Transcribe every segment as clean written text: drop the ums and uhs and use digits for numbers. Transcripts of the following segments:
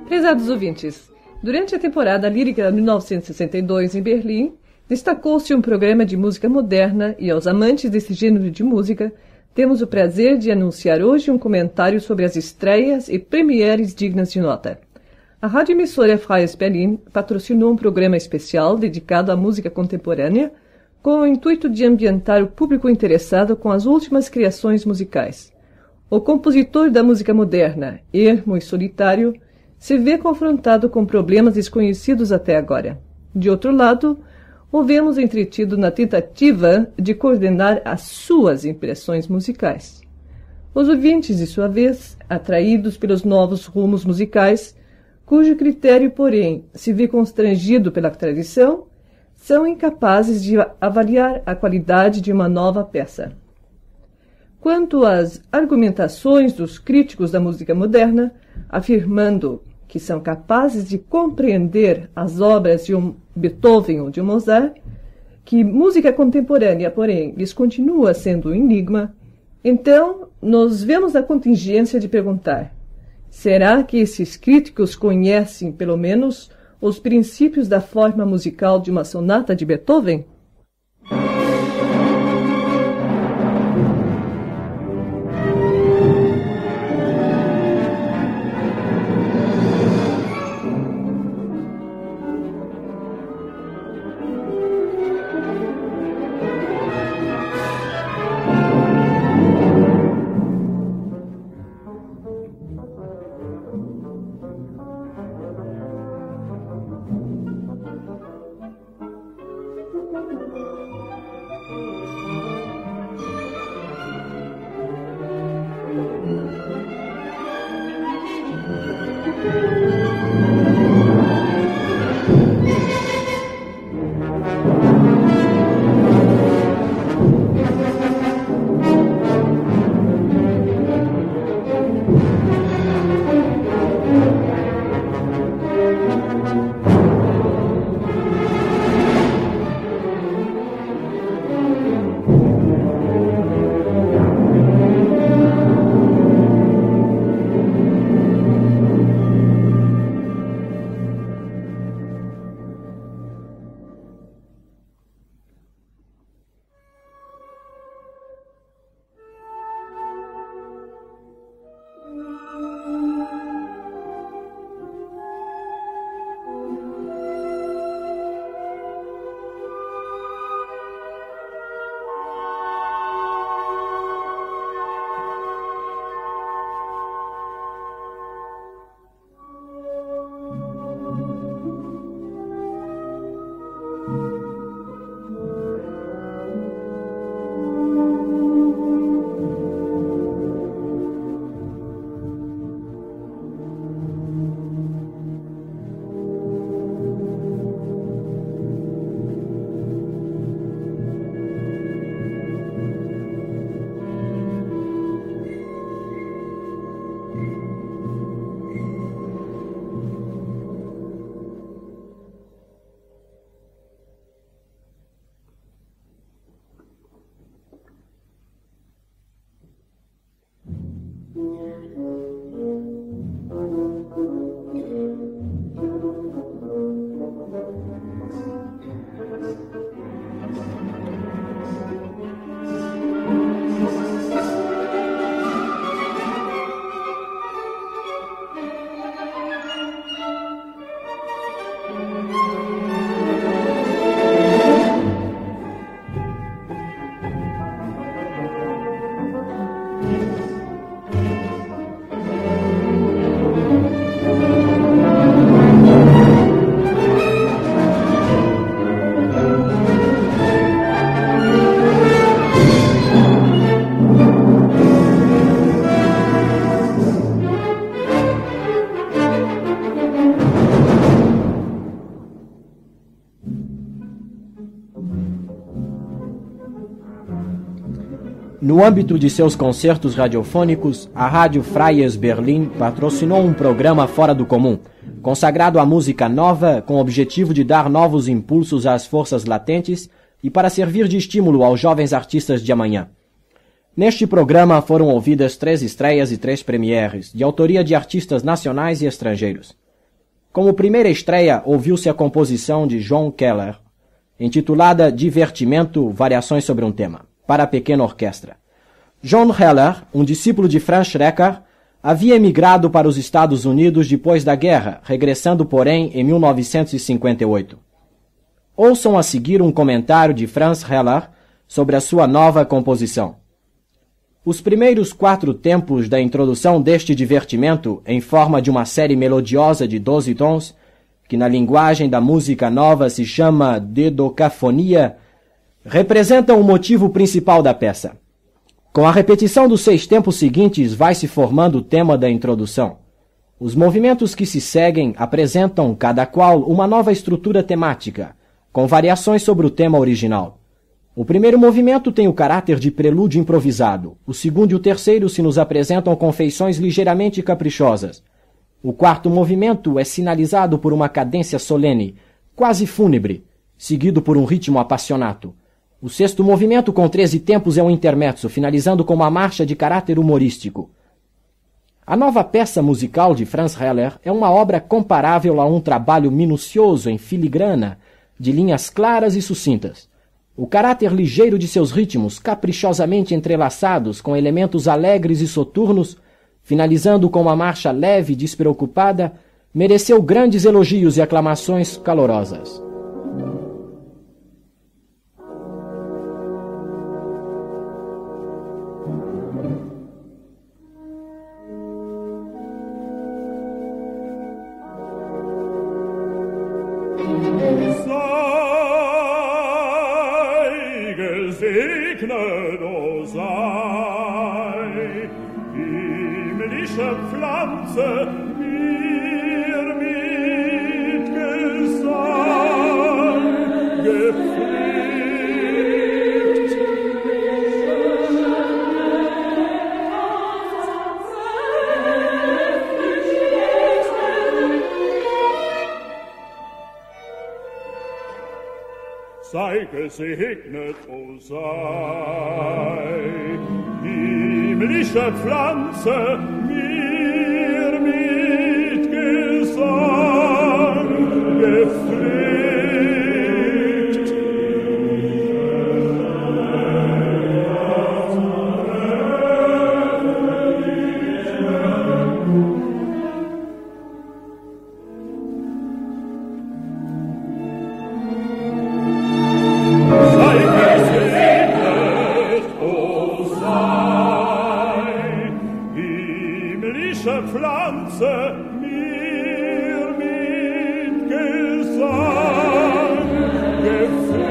Prezados ouvintes, durante a temporada lírica de 1962 em Berlim, destacou-se um programa de música moderna e aos amantes desse gênero de música, temos o prazer de anunciar hoje um comentário sobre as estreias e premieres dignas de nota. A rádio emissora Freies Berlin patrocinou um programa especial dedicado à música contemporânea com o intuito de ambientar o público interessado com as últimas criações musicais. O compositor da música moderna, ermo e solitário, se vê confrontado com problemas desconhecidos até agora. De outro lado, o vemos entretido na tentativa de coordenar as suas impressões musicais. Os ouvintes, de sua vez, atraídos pelos novos rumos musicais, cujo critério, porém, se vê constrangido pela tradição, são incapazes de avaliar a qualidade de uma nova peça. Quanto às argumentações dos críticos da música moderna, afirmando que são capazes de compreender as obras de um Beethoven ou de um Mozart, que música contemporânea, porém, lhes continua sendo um enigma, então nos vemos na contingência de perguntar: será que esses críticos conhecem, pelo menos, os princípios da forma musical de uma sonata de Beethoven? No âmbito de seus concertos radiofônicos, a Rádio Freies Berlin patrocinou um programa fora do comum, consagrado à música nova, com o objetivo de dar novos impulsos às forças latentes e para servir de estímulo aos jovens artistas de amanhã. Neste programa foram ouvidas 3 estreias e 3 premieres, de autoria de artistas nacionais e estrangeiros. Como primeira estreia, ouviu-se a composição de John Keller, intitulada Divertimento, Variações sobre um Tema, para a pequena orquestra. John Heller, um discípulo de Franz Schreker, havia emigrado para os Estados Unidos depois da guerra, regressando, porém, em 1958. Ouçam a seguir um comentário de Franz Heller sobre a sua nova composição. Os primeiros 4 tempos da introdução deste divertimento, em forma de uma série melodiosa de 12 tons, que na linguagem da música nova se chama dedocafonia, representam o motivo principal da peça. Com a repetição dos 6 tempos seguintes vai se formando o tema da introdução. Os movimentos que se seguem apresentam, cada qual, uma nova estrutura temática, com variações sobre o tema original. O primeiro movimento tem o caráter de prelúdio improvisado. O segundo e o terceiro se nos apresentam com feições ligeiramente caprichosas. O quarto movimento é sinalizado por uma cadência solene, quase fúnebre, seguido por um ritmo apassionato. O sexto movimento, com 13 tempos, é um intermezzo, finalizando com uma marcha de caráter humorístico. A nova peça musical de Franz Heller é uma obra comparável a um trabalho minucioso em filigrana, de linhas claras e sucintas. O caráter ligeiro de seus ritmos, caprichosamente entrelaçados com elementos alegres e soturnos, finalizando com uma marcha leve e despreocupada, mereceu grandes elogios e aclamações calorosas. Gesegnet, o sei, himmlische Pflanze, mir mit Gesang gepflegt. Sei gesegnet, o sei, himmlische Pflanze, mir mit Gesang gepflegt. Pflanze, mir mit Gesang gepflegt.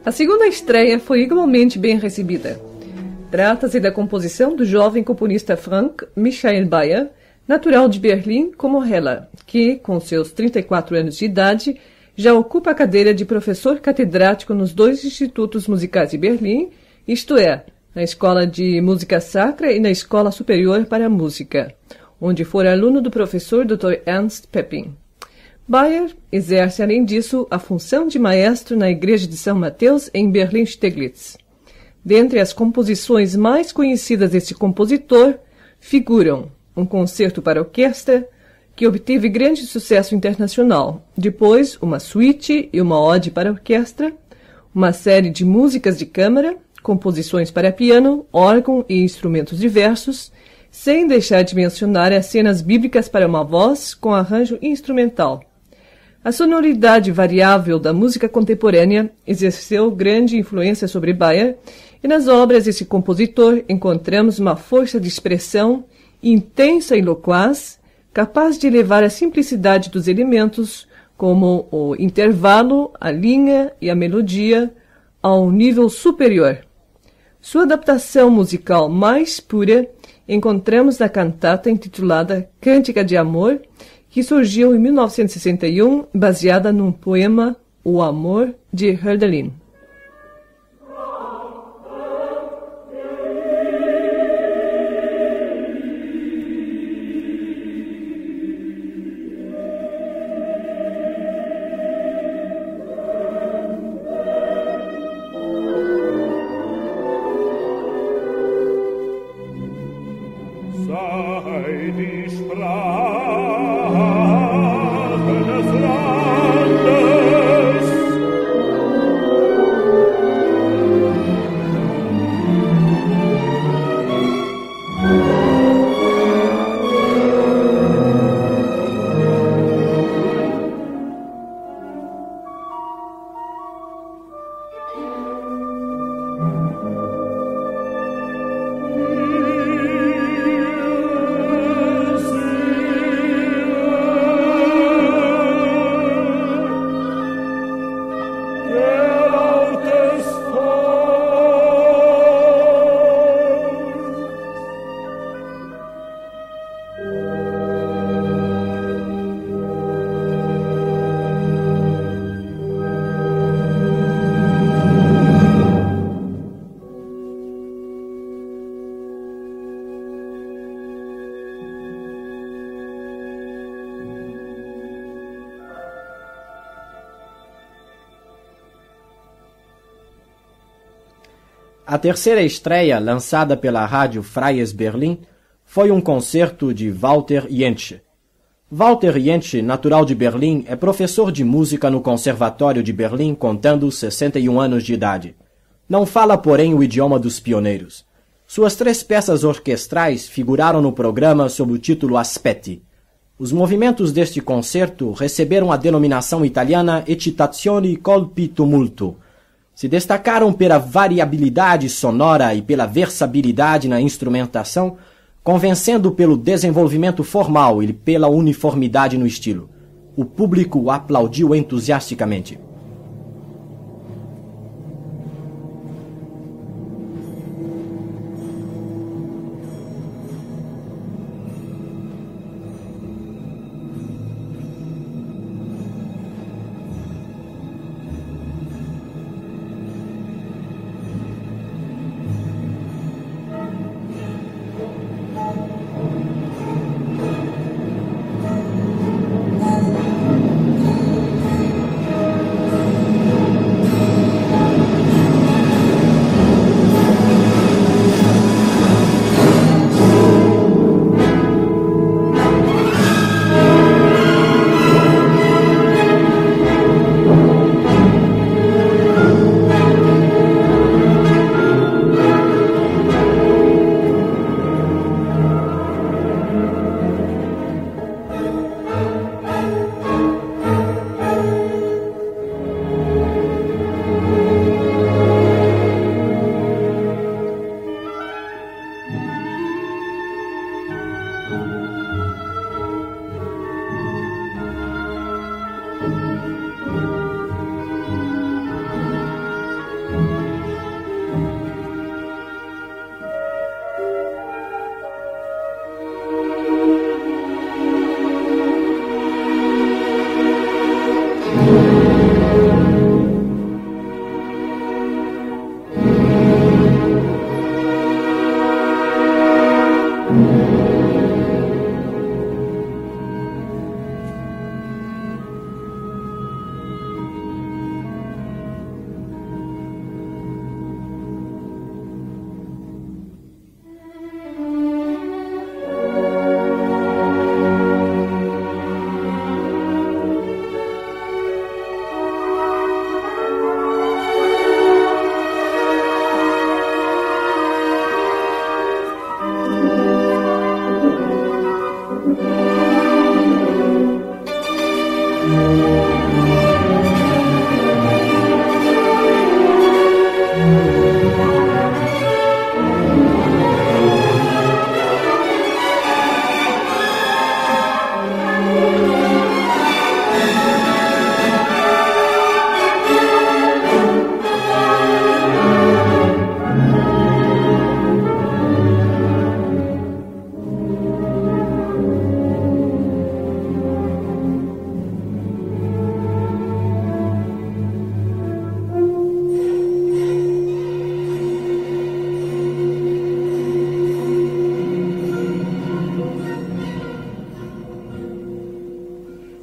A segunda estreia foi igualmente bem recebida. Trata-se da composição do jovem componista Frank Michael Bayer, natural de Berlim, como Heller, que, com seus 34 anos de idade, já ocupa a cadeira de professor catedrático nos 2 institutos musicais de Berlim, isto é, na Escola de Música Sacra e na Escola Superior para a Música, onde for aluno do professor Dr. Ernst Pepping. Bayer exerce, além disso, a função de maestro na Igreja de São Mateus, em Berlim-Steglitz. Dentre as composições mais conhecidas deste compositor, figuram um concerto para orquestra, que obteve grande sucesso internacional. Depois, uma suíte e uma ode para orquestra, uma série de músicas de câmara, composições para piano, órgão e instrumentos diversos, sem deixar de mencionar as cenas bíblicas para uma voz com arranjo instrumental. A sonoridade variável da música contemporânea exerceu grande influência sobre Bayer, e nas obras desse compositor encontramos uma força de expressão intensa e loquaz, capaz de elevar a simplicidade dos elementos, como o intervalo, a linha e a melodia, a um nível superior. Sua adaptação musical mais pura encontramos na cantata intitulada Cântica de Amor, que surgiu em 1961, baseada num poema O Amor, de Hölderlin. Sei die Sprache des Landes, A terceira estreia, lançada pela rádio Freies Berlin, foi um concerto de Walter Jentsch. Walter Jentsch, natural de Berlim, é professor de música no Conservatório de Berlim, contando 61 anos de idade. Não fala, porém, o idioma dos pioneiros. Suas 3 peças orquestrais figuraram no programa sob o título Aspetti. Os movimentos deste concerto receberam a denominação italiana Eccitazioni colpi tumulto. Se destacaram pela variabilidade sonora e pela versatilidade na instrumentação, convencendo pelo desenvolvimento formal e pela uniformidade no estilo. O público aplaudiu entusiasticamente.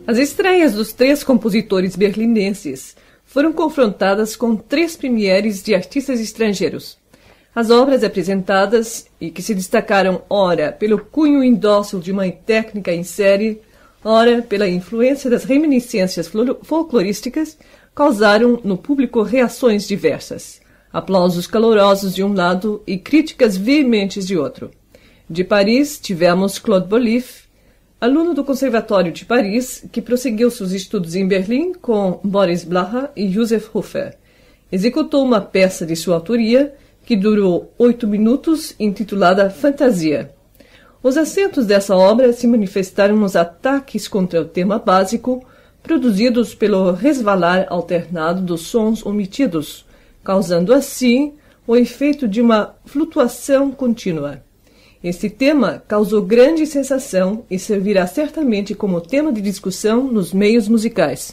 As estreias dos 3 compositores berlinenses foram confrontadas com 3 premieres de artistas estrangeiros. As obras apresentadas, e que se destacaram ora pelo cunho indócil de uma técnica em série, ora pela influência das reminiscências folclorísticas, causaram no público reações diversas. Aplausos calorosos de um lado e críticas veementes de outro. De Paris, tivemos Claude Bolif, aluno do Conservatório de Paris, que prosseguiu seus estudos em Berlim com Boris Blacher e Josef Hofer. Executou uma peça de sua autoria, que durou 8 minutos, intitulada Fantasia. Os acentos dessa obra se manifestaram nos ataques contra o tema básico, produzidos pelo resvalar alternado dos sons omitidos, causando assim o efeito de uma flutuação contínua. Este tema causou grande sensação e servirá certamente como tema de discussão nos meios musicais.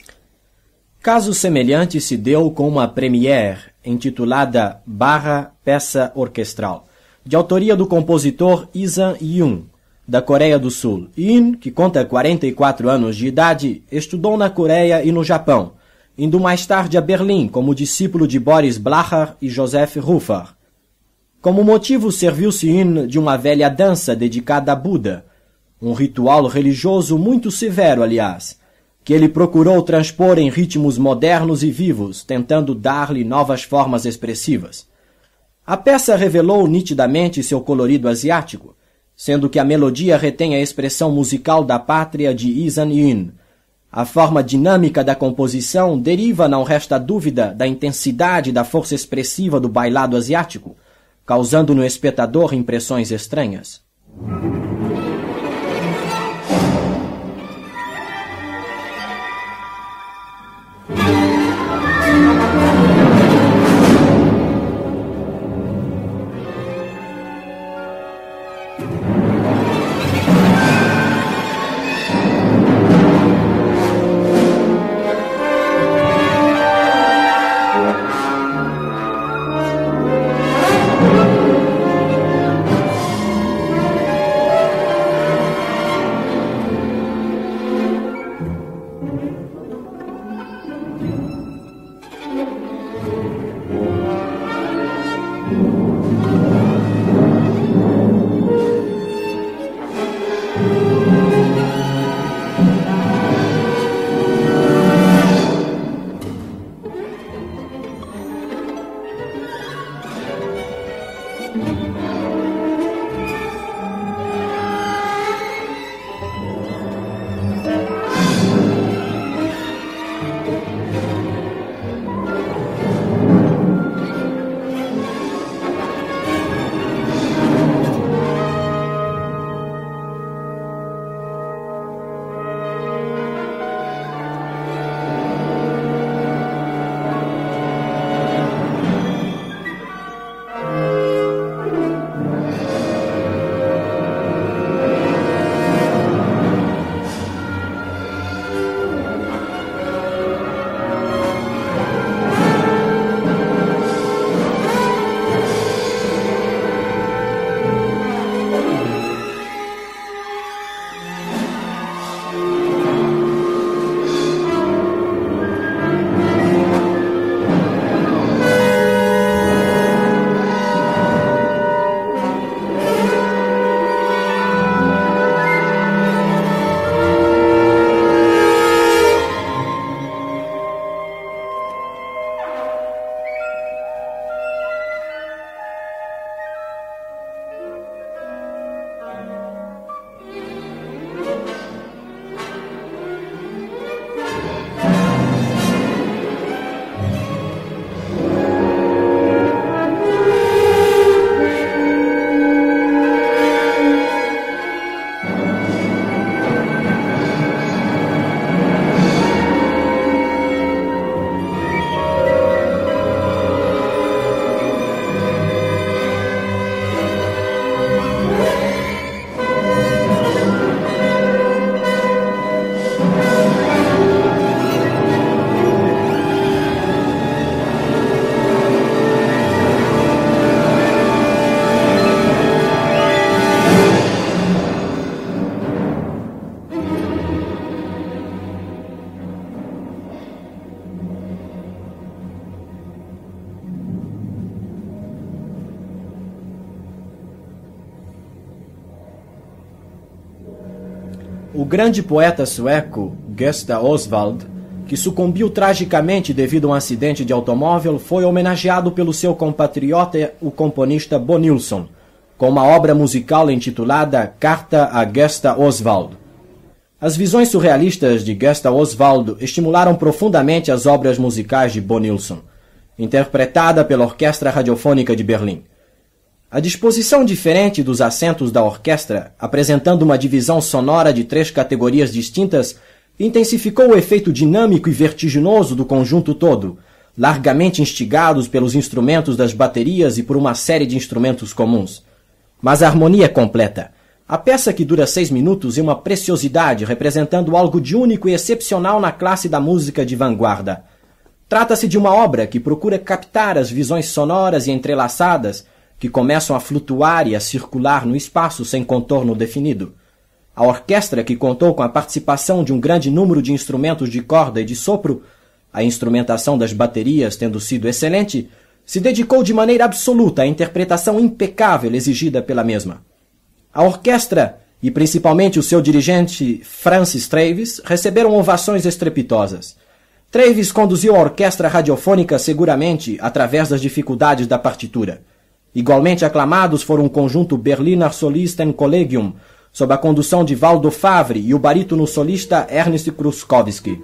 Caso semelhante se deu com uma première intitulada Barra Peça Orquestral, de autoria do compositor Isan Yoon, da Coreia do Sul. Yoon, que conta 44 anos de idade, estudou na Coreia e no Japão, indo mais tarde a Berlim como discípulo de Boris Blacher e Josef Hofer. Como motivo, serviu-se Yoon de uma velha dança dedicada a Buda, um ritual religioso muito severo, aliás, que ele procurou transpor em ritmos modernos e vivos, tentando dar-lhe novas formas expressivas. A peça revelou nitidamente seu colorido asiático, sendo que a melodia retém a expressão musical da pátria de Isan Yoon. A forma dinâmica da composição deriva, não resta dúvida, da intensidade e da força expressiva do bailado asiático, causando no espectador impressões estranhas. O grande poeta sueco Gösta Osvald, que sucumbiu tragicamente devido a um acidente de automóvel, foi homenageado pelo seu compatriota, o componista Bo Nilsson, com uma obra musical intitulada Carta a Gösta Osvald. As visões surrealistas de Gösta Osvald estimularam profundamente as obras musicais de Bo Nilsson, interpretada pela Orquestra Radiofônica de Berlim. A disposição diferente dos assentos da orquestra, apresentando uma divisão sonora de 3 categorias distintas, intensificou o efeito dinâmico e vertiginoso do conjunto todo, largamente instigados pelos instrumentos das baterias e por uma série de instrumentos comuns. Mas a harmonia é completa. A peça, que dura 6 minutos, é uma preciosidade, representando algo de único e excepcional na classe da música de vanguarda. Trata-se de uma obra que procura captar as visões sonoras e entrelaçadas que começam a flutuar e a circular no espaço sem contorno definido. A orquestra, que contou com a participação de um grande número de instrumentos de corda e de sopro, a instrumentação das baterias tendo sido excelente, se dedicou de maneira absoluta à interpretação impecável exigida pela mesma. A orquestra, e principalmente o seu dirigente Francis Travis, receberam ovações estrepitosas. Travis conduziu a orquestra radiofônica seguramente através das dificuldades da partitura. Igualmente aclamados foram o conjunto Berliner Solisten Collegium, sob a condução de Waldo Favre e o barítono solista Ernst Kruskowski.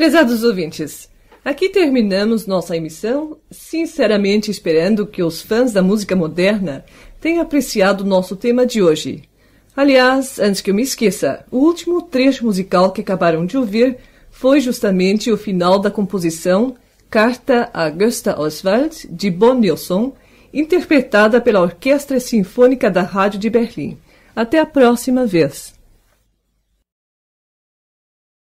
Prezados ouvintes, aqui terminamos nossa emissão, sinceramente esperando que os fãs da música moderna tenham apreciado o nosso tema de hoje. Aliás, antes que eu me esqueça, o último trecho musical que acabaram de ouvir foi justamente o final da composição Carta a Gösta Osvald, de Bo Nilsson, interpretada pela Orquestra Sinfônica da Rádio de Berlim. Até a próxima vez.